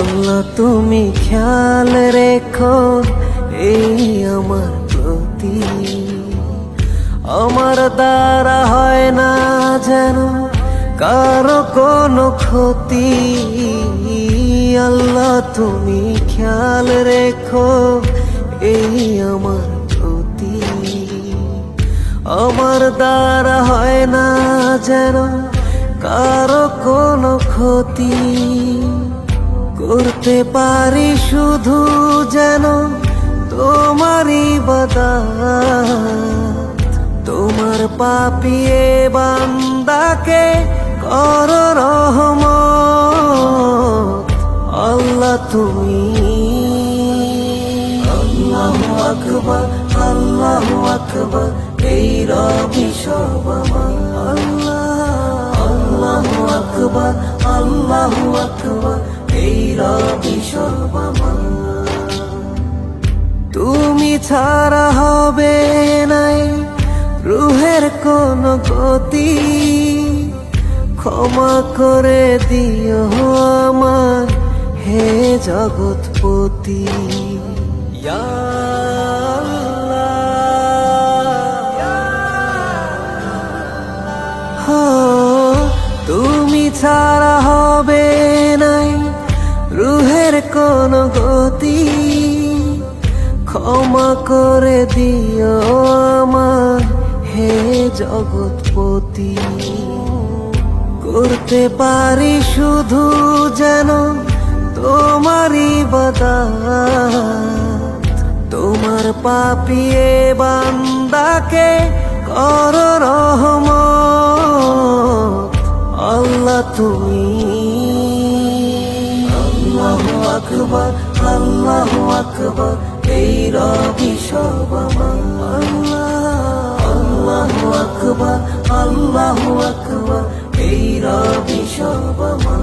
আল্লাহ তুমি খেয়াল রেখো এই আমার প্রতি, আমার দ্বারা হয় না যেন কারো কোনো ক্ষতি। আল্লাহ তুমি খেয়াল রেখো এই আমার প্রতি, আমার দ্বারা হয় না যেন কারো কোনো ক্ষতি। করতে পারি শুধু যেন তোমারই ইবাদত, তোমার পাপিয়ে বান্দাকে কর রহমত। আল্লাহ তুমি আল্লাহু আকবার, আল্লাহু আকবার, এই রবি সব আমার। আল্লাহু আকবার, আল্লাহু আকবার, এই রবি সব আমার। তুমি ছাড়া হবে নাই রুহের কোন গতি, ক্ষমা করে দিও আমার হে জগৎপতি। ইয়া আল্লাহ, তুমি ছাড়া হবে নাই রুহের কোন গতি, ক্ষমা করে দিও আমার হে জগৎপতি। করতে পারি শুধু যেন তোমারই ইবাদত, তোমার পাপিয়ে বান্দাকে কর রহমত। আল্লাহ তুমি আল্লাহু আকবার, আল্লাহু আকবার, এই রবি সব আমার। আল্লাহু আকবার, আল্লাহু আকবার, এই রবি সব আমার।